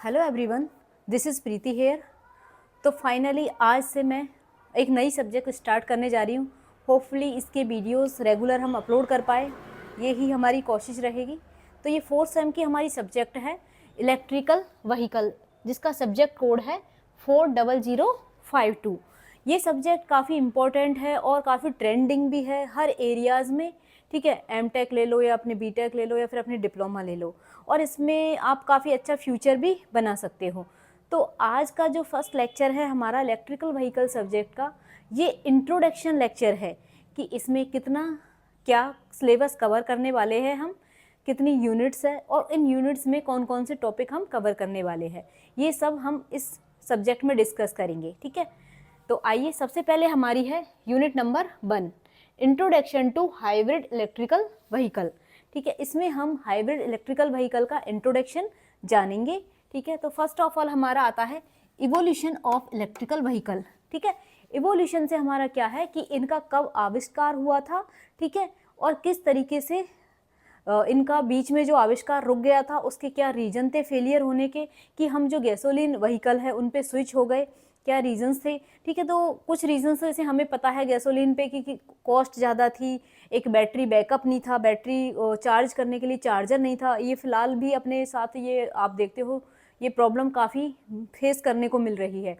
Hello everyone, this is Preeti here. तो finally आज से मैं एक नई सब्जेक्ट स्टार्ट करने जा रही हूँ। होपफुली इसके वीडियोस रेगुलर हम अपलोड कर पाए, ये ही हमारी कोशिश रहेगी। तो ये 4th सेम की हमारी सब्जेक्ट है इलेक्ट्रिकल व्हीकल, जिसका सब्जेक्ट कोड है 40052। ये सब्जेक्ट काफ़ी इम्पोर्टेंट है और काफ़ी ट्रेंडिंग भी है हर एरियाज़ में। ठीक है, एमटेक ले लो या अपने बीटेक ले लो या फिर अपनी डिप्लोमा ले लो, और इसमें आप काफ़ी अच्छा फ्यूचर भी बना सकते हो। तो आज का जो फर्स्ट लेक्चर है हमारा इलेक्ट्रिकल व्हीकल सब्जेक्ट का, ये इंट्रोडक्शन लेक्चर है कि इसमें कितना क्या सिलेबस कवर करने वाले हैं हम, कितनी यूनिट्स है और इन यूनिट्स में कौन कौन से टॉपिक हम कवर करने वाले हैं, ये सब हम इस सब्जेक्ट में डिस्कस करेंगे। ठीक है, तो आइए सबसे पहले हमारी है unit number 1, introduction to hybrid electrical vehicle. ठीक है, इसमें हम हाइब्रिड इलेक्ट्रिकल व्हीकल का इंट्रोडक्शन जानेंगे। ठीक है, तो फर्स्ट ऑफ ऑल हमारा आता है इवोल्यूशन ऑफ इलेक्ट्रिकल व्हीकल। ठीक है, इवोल्यूशन से हमारा क्या है कि इनका कब आविष्कार हुआ था, ठीक है, और किस तरीके से इनका बीच में जो आविष्कार रुक गया था उसके क्या रीजन थे फेलियर होने के, कि हम जो गैसोलीन व्हीकल है उन पे स्विच हो गए, क्या रीजंस थे। ठीक है, तो कुछ रीजंस जैसे हमें पता है गैसोलीन पे कि कॉस्ट ज़्यादा थी, एक बैटरी बैकअप नहीं था, बैटरी चार्ज करने के लिए चार्जर नहीं था। ये फ़िलहाल भी अपने साथ ये आप देखते हो ये प्रॉब्लम काफ़ी फेस करने को मिल रही है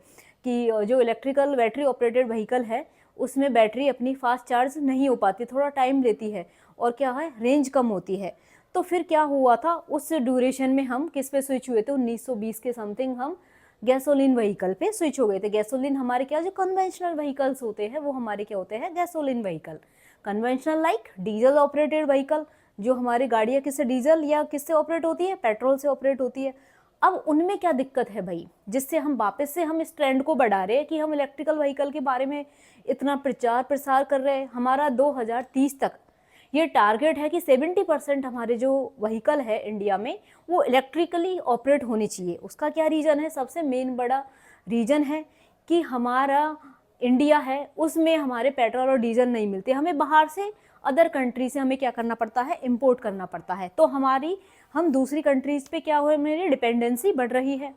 कि जो इलेक्ट्रिकल बैटरी ऑपरेटेड व्हीकल है उसमें बैटरी अपनी फास्ट चार्ज नहीं हो पाती, थोड़ा टाइम लेती है और क्या है रेंज कम होती है। तो फिर क्या हुआ था, उस ड्यूरेशन में हम किस पे स्विच हुए थे, 1920 के समथिंग हम गैसोलीन व्हीकल पे स्विच हो गए थे। गैसोलीन हमारे क्या जो कन्वेंशनल व्हीकल्स होते हैं वो हमारे क्या होते हैं, gasoline vehicle. Conventional like diesel operated vehicle, जो हमारी गाड़ियाँ किससे डीजल या किससे ऑपरेट होती है, पेट्रोल से ऑपरेट होती है। अब उनमें क्या दिक्कत है भाई, जिससे हम वापस से हम इस ट्रेंड को बढ़ा रहे हैं कि हम इलेक्ट्रिकल व्हीकल के बारे में इतना प्रचार प्रसार कर रहे हैं। हमारा 2030 तक ये टारगेट है कि 70% हमारे जो व्हीकल है इंडिया में वो इलेक्ट्रिकली ऑपरेट होने चाहिए। उसका क्या रीज़न है, सबसे मेन बड़ा रीज़न है कि हमारा इंडिया है उसमें हमारे पेट्रोल और डीजल नहीं मिलते, हमें बाहर से अदर कंट्री से हमें क्या करना पड़ता है, इंपोर्ट करना पड़ता है। तो हम दूसरी कंट्रीज़ पे क्या हो, मेरी डिपेंडेंसी बढ़ रही है।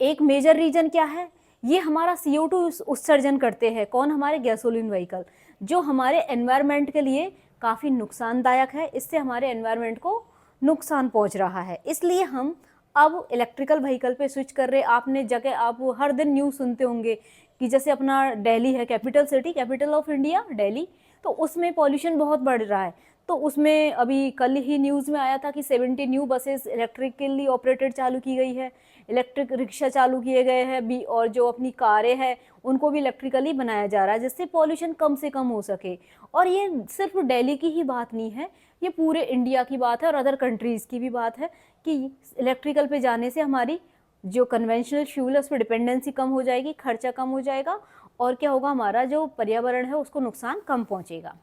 एक मेजर रीजन क्या है, ये हमारा CO2 उत्सर्जन करते हैं, कौन, हमारे गैसोलीन व्हीकल, जो हमारे एनवायरनमेंट के लिए काफ़ी नुकसानदायक है। इससे हमारे एनवायरनमेंट को नुकसान पहुंच रहा है, इसलिए हम अब इलेक्ट्रिकल व्हीकल पे स्विच कर रहे। आपने जगह आप हर दिन न्यूज़ सुनते होंगे कि जैसे अपना दिल्ली है capital city, capital of India Delhi, तो उसमें पॉल्यूशन बहुत बढ़ रहा है। तो उसमें अभी कल ही न्यूज़ में आया था कि 70 न्यू बसेस इलेक्ट्रिकली ऑपरेटेड चालू की गई है, इलेक्ट्रिक रिक्शा चालू किए गए हैं भी, और जो अपनी कारें हैं उनको भी इलेक्ट्रिकली बनाया जा रहा है जिससे पॉल्यूशन कम से कम हो सके। और ये सिर्फ दिल्ली की ही बात नहीं है, ये पूरे इंडिया की बात है और अदर कंट्रीज़ की भी बात है कि इलेक्ट्रिकल पे जाने से हमारी जो कन्वेंशनल फ्यूल है उस पर डिपेंडेंसी कम हो जाएगी, खर्चा कम हो जाएगा और क्या होगा, हमारा जो पर्यावरण है उसको नुकसान कम पहुँचेगा।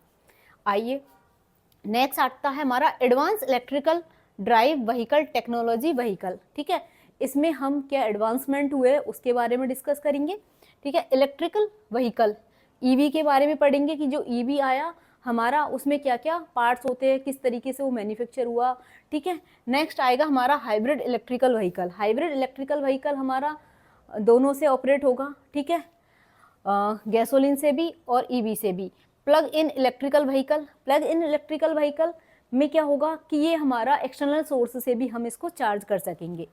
आइए नेक्स्ट आता है हमारा advance electrical drive vehicle technology vehicle. ठीक है, इसमें हम क्या एडवांसमेंट हुए उसके बारे में डिस्कस करेंगे। ठीक है, इलेक्ट्रिकल व्हीकल EV के बारे में पढ़ेंगे कि जो EV आया हमारा उसमें क्या क्या पार्ट्स होते हैं, किस तरीके से वो मैन्युफैक्चर हुआ। ठीक है, नेक्स्ट आएगा हमारा hybrid electrical vehicle. Hybrid electrical vehicle हमारा दोनों से ऑपरेट होगा। ठीक है, गैसोलीन से भी और EV से भी। Plug in electrical vehicle, plug in electrical vehicle में क्या होगा कि ये हमारा एक्सटर्नल सोर्स से भी हम इसको चार्ज कर सकेंगे।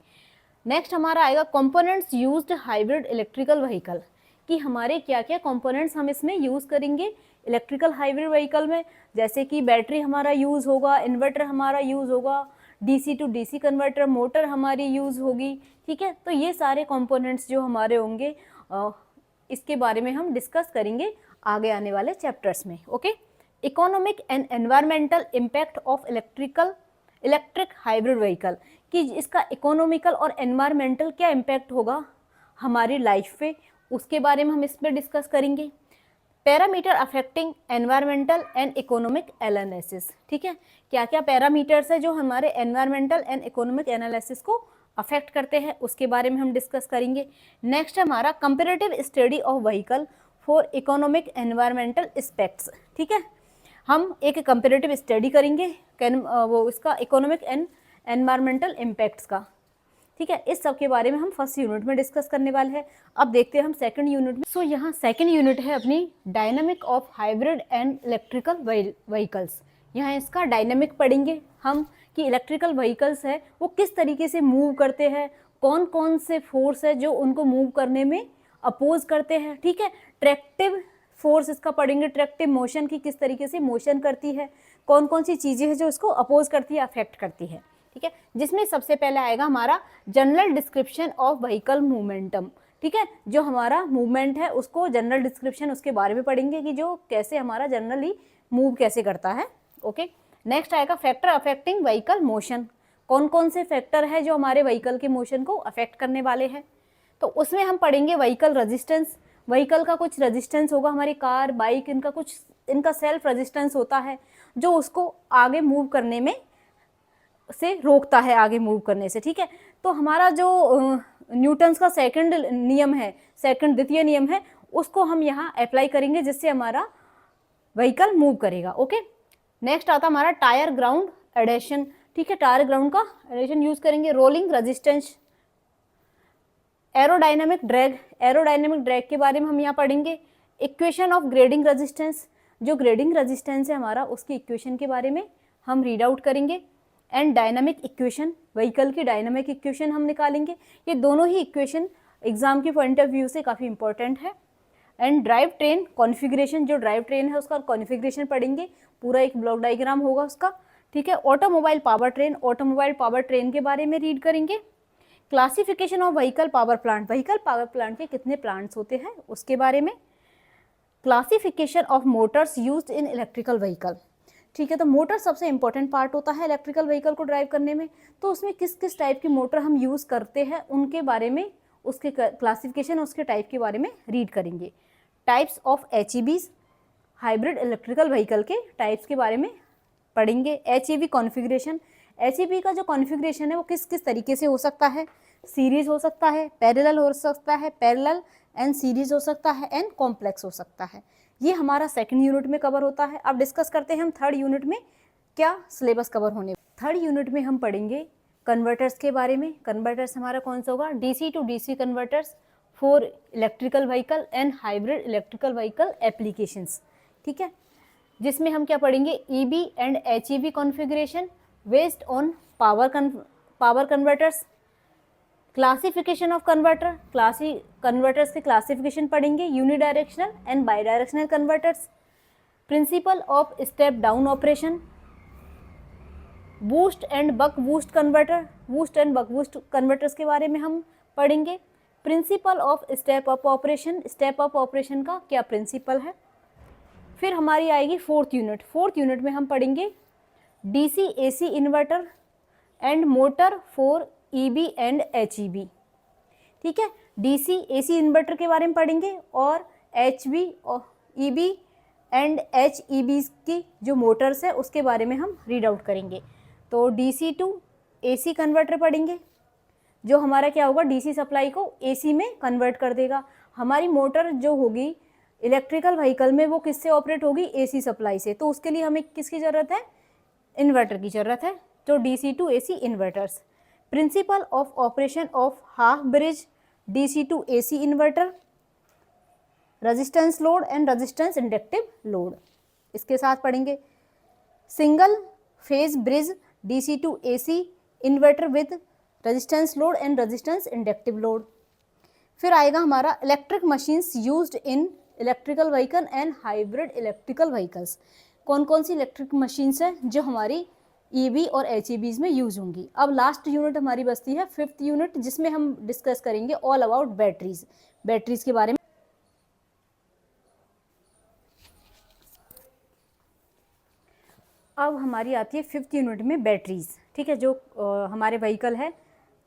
नेक्स्ट हमारा आएगा components used hybrid electrical vehicle, कि हमारे क्या क्या कंपोनेंट्स हम इसमें यूज़ करेंगे इलेक्ट्रिकल हाइब्रिड व्हीकल में, जैसे कि बैटरी हमारा यूज़ होगा, इन्वर्टर हमारा यूज़ होगा, DC to DC converter, motor हमारी यूज़ होगी। ठीक है, तो ये सारे कंपोनेंट्स जो हमारे होंगे इसके बारे में हम डिस्कस करेंगे आगे आने वाले चैप्टर्स में। Okay, economic and environmental impact of electric hybrid vehicle, कि इसका इकोनॉमिकल और एनवायरमेंटल क्या इम्पैक्ट होगा हमारी लाइफ पे, उसके बारे में हम इस पर डिस्कस करेंगे। Parameter affecting environmental and economic analysis. ठीक है, क्या क्या पैरामीटर्स है जो हमारे एनवायरमेंटल एंड इकोनॉमिक एनालिसिस को अफेक्ट करते हैं उसके बारे में हम डिस्कस करेंगे। नेक्स्ट हमारा comparative study of vehicle for economic environmental aspects. ठीक है, हम एक कंपैरेटिव स्टडी करेंगे वो इसका इकोनॉमिक एंड एनवायरमेंटल इम्पैक्ट्स का। ठीक है, इस सब के बारे में हम फर्स्ट यूनिट में डिस्कस करने वाले हैं। अब देखते हैं हम सेकंड यूनिट में। सो यहाँ सेकंड यूनिट है अपनी dynamic of hybrid and electrical vehicles. यहाँ इसका डायनामिक पढ़ेंगे हम कि इलेक्ट्रिकल व्हीकल्स है वो किस तरीके से मूव करते हैं, कौन कौन से फोर्स है जो उनको मूव करने में अपोज करते हैं। ठीक है, ट्रैक्टिव फोर्स इसका पढ़ेंगे, ट्रैक्टिव मोशन की किस तरीके से मोशन करती है, कौन कौन सी चीज़ें हैं जो इसको अपोज करती है, अफेक्ट करती है। ठीक है, जिसमें सबसे पहले आएगा हमारा general description of vehicle momentum. ठीक है, जो हमारा मूवमेंट है उसको जनरल डिस्क्रिप्शन उसके बारे में पढ़ेंगे कि जो कैसे हमारा जनरली मूव कैसे करता है। ओके, नेक्स्ट आएगा फैक्टर अफेक्टिंग व्हीकल मोशन। कौन कौन से फैक्टर है जो हमारे व्हीकल के मोशन को अफेक्ट करने वाले हैं। तो उसमें हम पढ़ेंगे व्हीकल रेजिस्टेंस। व्हीकल का कुछ रेजिस्टेंस होगा, हमारी कार बाइक इनका सेल्फ रेजिस्टेंस होता है जो उसको आगे मूव करने में से रोकता है, आगे मूव करने से। ठीक है, तो हमारा जो न्यूटन्स का सेकंड नियम है, सेकंड द्वितीय नियम है, उसको हम यहाँ अप्लाई करेंगे जिससे हमारा व्हीकल मूव करेगा। ओके, नेक्स्ट आता हमारा टायर ग्राउंड एडेशन। ठीक है, टायर ग्राउंड का एडेशन यूज करेंगे। Rolling resistance, aerodynamic drag, aerodynamic drag के बारे में हम यहाँ पढ़ेंगे। इक्वेशन ऑफ ग्रेडिंग रेजिस्टेंस, जो ग्रेडिंग रेजिस्टेंस है हमारा उसकी इक्वेशन के बारे में हम रीड आउट करेंगे। एंड डायनामिक इक्वेशन, व्हीकल की डायनामिक इक्वेशन हम निकालेंगे। ये दोनों ही इक्वेशन एग्जाम के पॉइंट ऑफ व्यू से काफ़ी इंपॉर्टेंट है। एंड ड्राइव ट्रेन कॉन्फ़िगरेशन, जो ड्राइव ट्रेन है उसका कॉन्फ़िगरेशन पढ़ेंगे, पूरा एक ब्लॉक डायग्राम होगा उसका। ठीक है, automobile power train, automobile power train के बारे में रीड करेंगे। Classification of vehicle power plant, vehicle power plant के कितने प्लांट्स होते हैं उसके बारे में। Classification of Motors used in electrical vehicle. ठीक है, तो मोटर सबसे इंपॉर्टेंट पार्ट होता है इलेक्ट्रिकल व्हीकल को ड्राइव करने में, तो उसमें किस किस टाइप की मोटर हम यूज़ करते हैं उनके बारे में, उसके क्लासिफिकेशन उसके टाइप के बारे में रीड करेंगे। Types of HEVs, hybrid electrical vehicle के टाइप्स के बारे में पढ़ेंगे। HEV कॉन्फ़िगरेशन, HEV का जो कॉन्फ़िगरेशन है वो किस किस तरीके से हो सकता है, सीरीज हो सकता है, पैरेलल हो सकता है, पैरेलल एंड सीरीज हो सकता है, एंड कॉम्प्लेक्स हो सकता है। ये हमारा सेकंड यूनिट में कवर होता है। अब डिस्कस करते हैं हम थर्ड यूनिट में क्या सिलेबस कवर होने। थर्ड यूनिट में हम पढ़ेंगे कन्वर्टर्स के बारे में। कन्वर्टर्स हमारा कौन सा होगा, DC to DC converters for electrical vehicle and hybrid electrical vehicle applications. ठीक है, जिसमें हम क्या पढ़ेंगे, EB and HEV configuration based on power converters. Classification of converter, converters के क्लासिफिकेशन पढ़ेंगे। Unidirectional and bidirectional converters, principle of step down operation, boost and buck boost converter, boost and buck boost converters के बारे में हम पढ़ेंगे। Principle of step up operation, step up operation का क्या principal है। फिर हमारी आएगी फोर्थ यूनिट। फोर्थ यूनिट में हम पढ़ेंगे DC AC inverter and motor for EB and HEV। ठीक है, DC AC इन्वर्टर के बारे में पढ़ेंगे और HV और EB एंड HEV की जो मोटर्स है उसके बारे में हम रीड आउट करेंगे। तो DC टू AC कन्वर्टर पढ़ेंगे, जो हमारा क्या होगा, DC सप्लाई को AC में कन्वर्ट कर देगा। हमारी मोटर जो होगी इलेक्ट्रिकल व्हीकल में वो किससे ऑपरेट होगी, AC सप्लाई से। तो उसके लिए हमें किसकी ज़रूरत है, इन्वर्टर की ज़रूरत है। तो DC to AC inverters. Principle of operation of half bridge DC to AC inverter, resistance load and resistance inductive load, इसके साथ पढ़ेंगे। Single phase bridge DC to AC inverter with resistance load and resistance inductive load. फिर आएगा हमारा electric machines used in electrical vehicle and hybrid electrical vehicles. कौन कौन सी electric machines हैं जो हमारी EV और HEVs में यूज होंगी। अब लास्ट यूनिट हमारी बचती है फिफ्थ यूनिट, जिसमें हम डिस्कस करेंगे ऑल अबाउट बैटरीज, बैटरीज के बारे में। अब हमारी आती है फिफ्थ यूनिट में बैटरीज। ठीक है, जो हमारे व्हीकल है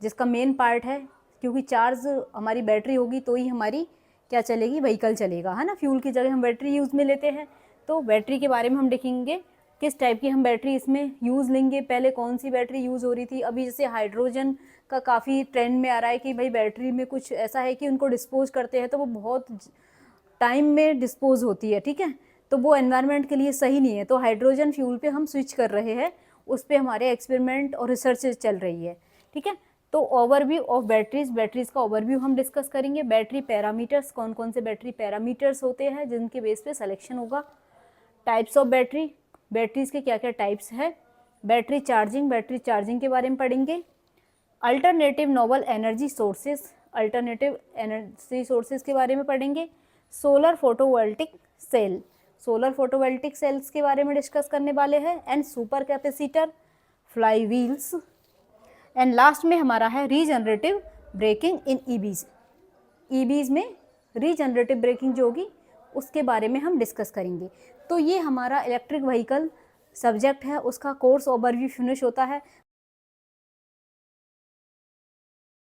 जिसका मेन पार्ट है, क्योंकि चार्ज हमारी बैटरी होगी तो ही हमारी क्या चलेगी, व्हीकल चलेगा, है ना। फ्यूल की जगह हम बैटरी यूज़ में लेते हैं, तो बैटरी के बारे में हम देखेंगे किस टाइप की हम बैटरी इसमें यूज़ लेंगे। पहले कौन सी बैटरी यूज़ हो रही थी, अभी जैसे हाइड्रोजन का काफ़ी ट्रेंड में आ रहा है कि भाई बैटरी में कुछ ऐसा है कि उनको डिस्पोज करते हैं तो वो बहुत टाइम में डिस्पोज होती है। ठीक है, तो वो एनवायरनमेंट के लिए सही नहीं है, तो हाइड्रोजन फ्यूल पे हम स्विच कर रहे हैं, उस पर हमारे एक्सपेरिमेंट और रिसर्च चल रही है। ठीक है, तो ओवरव्यू ऑफ बैटरीज का ओवरव्यू हम डिस्कस करेंगे। बैटरी पैरामीटर्स, कौन कौन से बैटरी पैरामीटर्स होते हैं जिनके बेस पे सिलेक्शन होगा। टाइप्स ऑफ बैटरीज के क्या क्या टाइप्स है। बैटरी चार्जिंग के बारे में पढ़ेंगे। अल्टरनेटिव नोबल एनर्जी सोर्सेज के बारे में पढ़ेंगे। सोलर फोटोवोल्टिक सेल्स के बारे में डिस्कस करने वाले हैं। And super capacitor, fly wheels. And last में हमारा है रीजनरेटिव ब्रेकिंग इन ईबीज में रीजनरेटिव ब्रेकिंग जो होगी उसके बारे में हम डिस्कस करेंगे। तो ये हमारा इलेक्ट्रिक व्हीकल सब्जेक्ट है, उसका कोर्स ओवरव्यू फिनिश होता है।